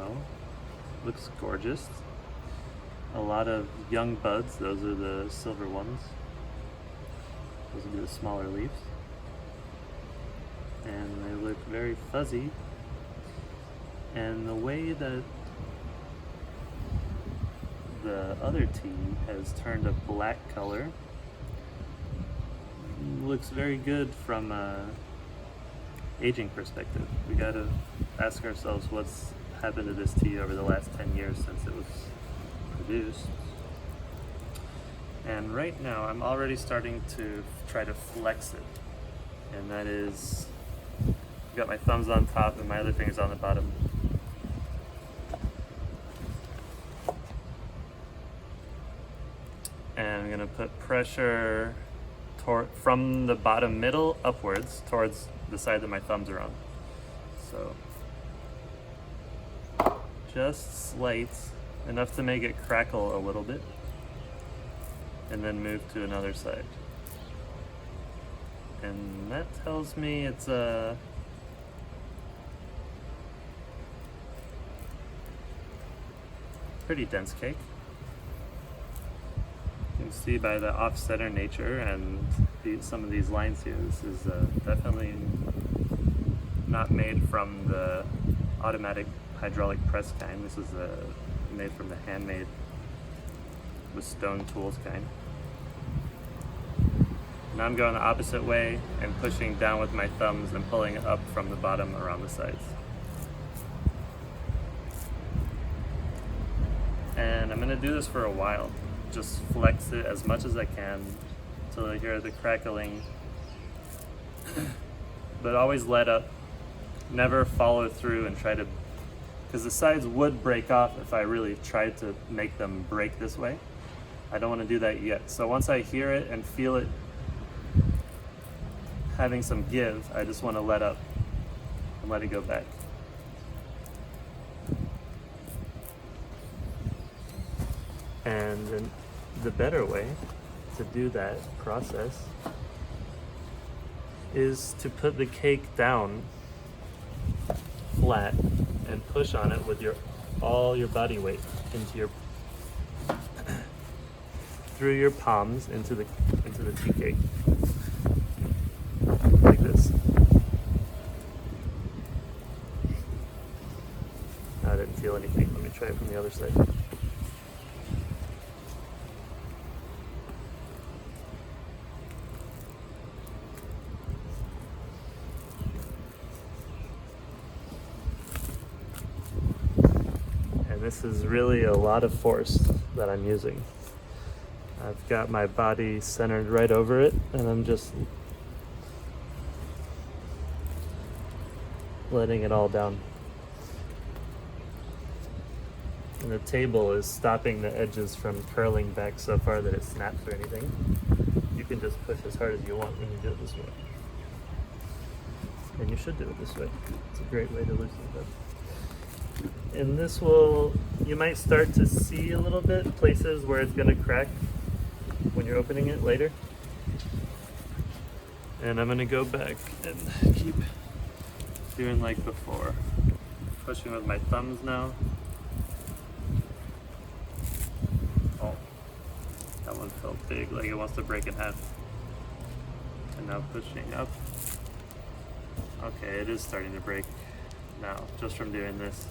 So, looks gorgeous. A lot of young buds, those are the silver ones. Those would be the smaller leaves. And they look very fuzzy. And the way that the other tea has turned a black color looks very good from a aging perspective. We gotta ask ourselves what's happened to this tea over the last 10 years since it was produced. And right now I'm already starting to try to flex it. And that is, I've got my thumbs on top and my other fingers on the bottom. And I'm gonna put pressure from the bottom middle upwards towards the side that my thumbs are on. So just slight, enough to make it crackle a little bit, and then move to another side. And that tells me it's a pretty dense cake. You can see by the off-center nature and some of these lines here, this is definitely not made from the automatic hydraulic press kind. This is made from the handmade with stone tools kind. Now I'm going the opposite way and pushing down with my thumbs and pulling up from the bottom around the sides. And I'm gonna do this for a while. Just flex it as much as I can until I hear the crackling. But always let up, never follow through and try to, because the sides would break off if I really tried to make them break this way. I don't want to do that yet. So once I hear it and feel it having some give, I just want to let up and let it go back. And then the better way to do that process is to put the cake down flat and push on it with all your body weight into your through your palms into the tea cake, like this. I didn't feel anything. Let me try it from the other side. This is really a lot of force that I'm using. I've got my body centered right over it, and I'm just letting it all down. And the table is stopping the edges from curling back so far that it snaps or anything. You can just push as hard as you want when you do it this way. And you should do it this way. It's a great way to loosen it up. And this you might start to see a little bit places where it's going to crack when you're opening it later. And I'm going to go back and keep doing like before. Pushing with my thumbs now. Oh, that one felt big, like it wants to break in half. And now pushing up. Okay, it is starting to break now, just from doing this.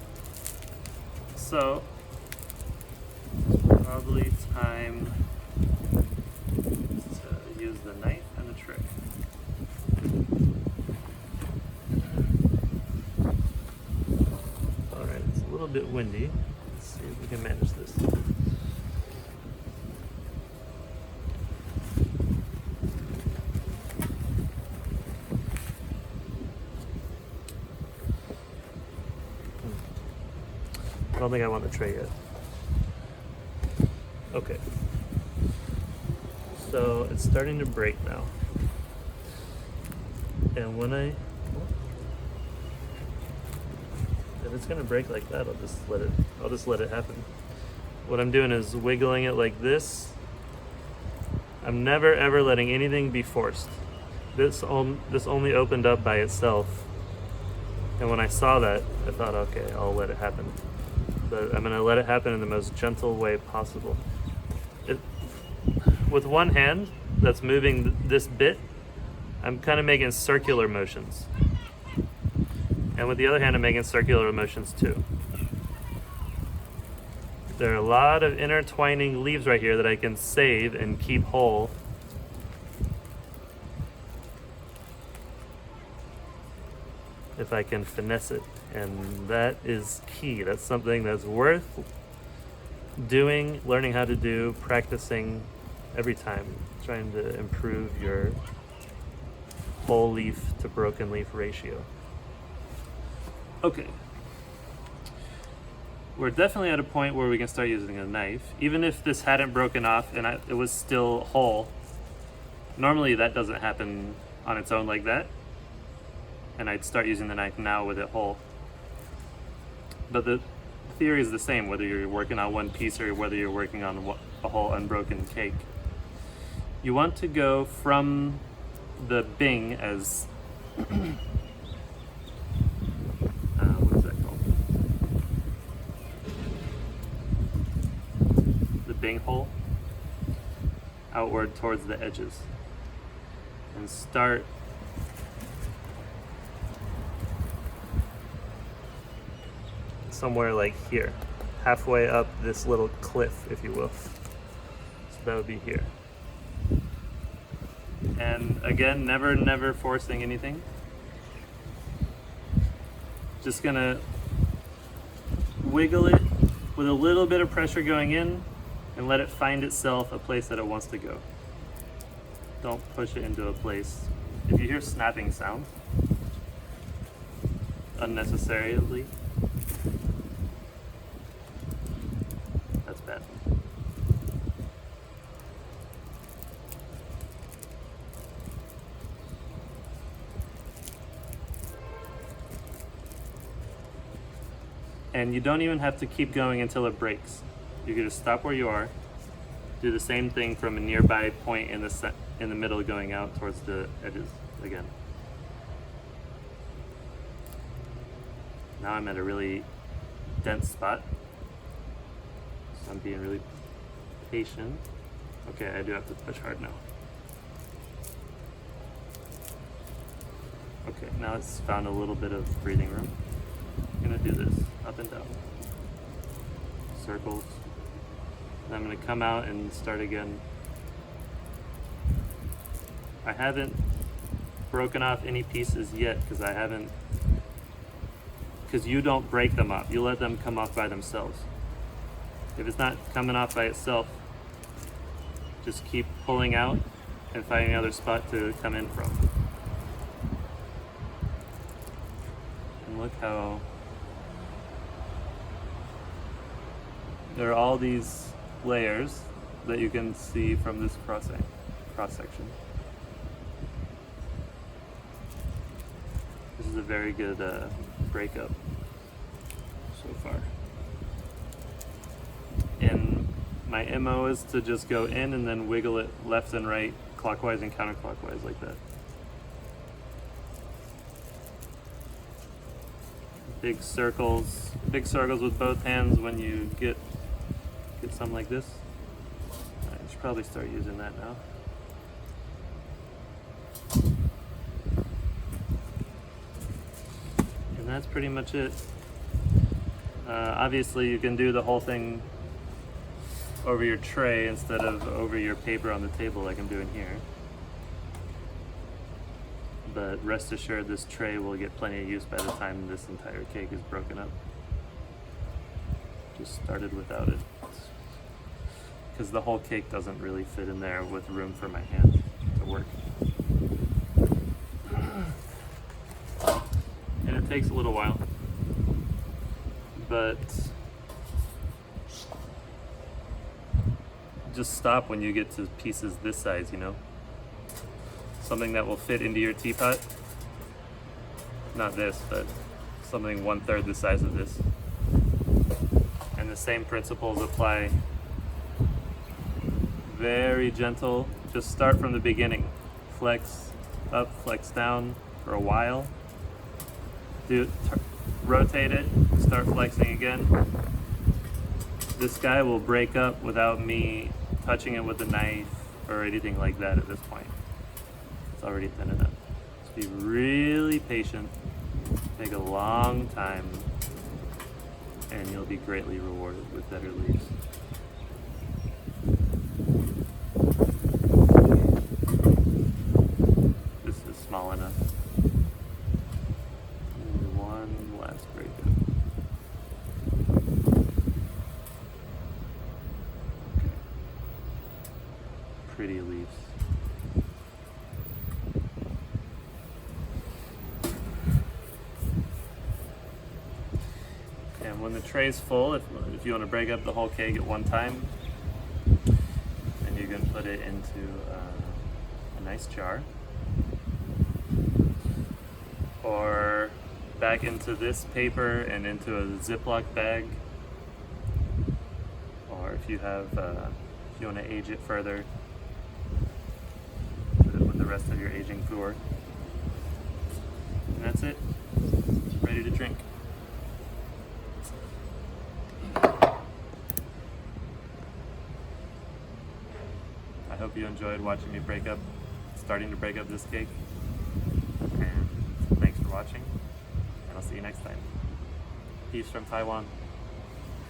So, probably time to use the knife and the trick. Alright, it's a little bit windy. Let's see if we can manage this. I don't think I want the tray yet. Okay. So it's starting to break now. And when if it's gonna break like that, I'll just let it happen. What I'm doing is wiggling it like this. I'm never ever letting anything be forced. This only opened up by itself. And when I saw that, I thought, okay, I'll let it happen. but I'm gonna let it happen in the most gentle way possible. With one hand that's moving this bit, I'm kind of making circular motions. And with the other hand, I'm making circular motions too. There are a lot of intertwining leaves right here that I can save and keep whole. If I can finesse it. And that is key. That's something that's worth doing, learning how to do, practicing every time, trying to improve your whole leaf to broken leaf ratio. Okay. We're definitely at a point where we can start using a knife. Even if this hadn't broken off and it was still whole, normally that doesn't happen on its own like that. And I'd start using the knife now with it whole. But the theory is the same, whether you're working on one piece or whether you're working on a whole unbroken cake. You want to go from the bing as what is that called? The bing hole outward towards the edges, and start somewhere like here, halfway up this little cliff, if you will. So that would be here. And again, never forcing anything. Just gonna wiggle it with a little bit of pressure going in and let it find itself a place that it wants to go. Don't push it into a place. If you hear snapping sound unnecessarily, that's bad. And you don't even have to keep going until it breaks. You can just stop where you are, do the same thing from a nearby point in the middle going out towards the edges again. Now I'm at a really dense spot, so I'm being really patient. Okay, I do have to push hard now. Okay, now it's found a little bit of breathing room. I'm gonna do this up and down, circles. And I'm gonna come out and start again. I haven't broken off any pieces yet because you don't break them off. You let them come off by themselves. If it's not coming off by itself, just keep pulling out and finding another spot to come in from. And look how there are all these layers that you can see from this cross section. This is a very good breakup so far. And my MO is to just go in and then wiggle it left and right, clockwise and counterclockwise like that. Big circles with both hands when you get something like this. I should probably start using that now. And that's pretty much it. Obviously you can do the whole thing over your tray instead of over your paper on the table like I'm doing here. But rest assured this tray will get plenty of use by the time this entire cake is broken up. Just started without it, because the whole cake doesn't really fit in there with room for my hand to work. And it takes a little while, but just stop when you get to pieces this size, you know? Something that will fit into your teapot. Not this, but something 1/3 the size of this. And the same principles apply. Very gentle, just start from the beginning. Flex up, flex down for a while. Rotate it, start flexing again. This guy will break up without me touching it with a knife or anything like that at this point. It's already thin enough. Just be really patient. Take a long time, and you'll be greatly rewarded with better leaves. This is small enough. And one last breakup. Okay. Pretty leaves. And when the tray's full, if you want to break up the whole cake at one time, then you can put it into a nice jar, or back into this paper and into a Ziploc bag, or if you have, if you want to age it further, put it with the rest of your aging puer. And that's it, ready to drink. I hope you enjoyed watching me starting to break up this cake. And thanks for watching, and I'll see you next time. Peace from Taiwan.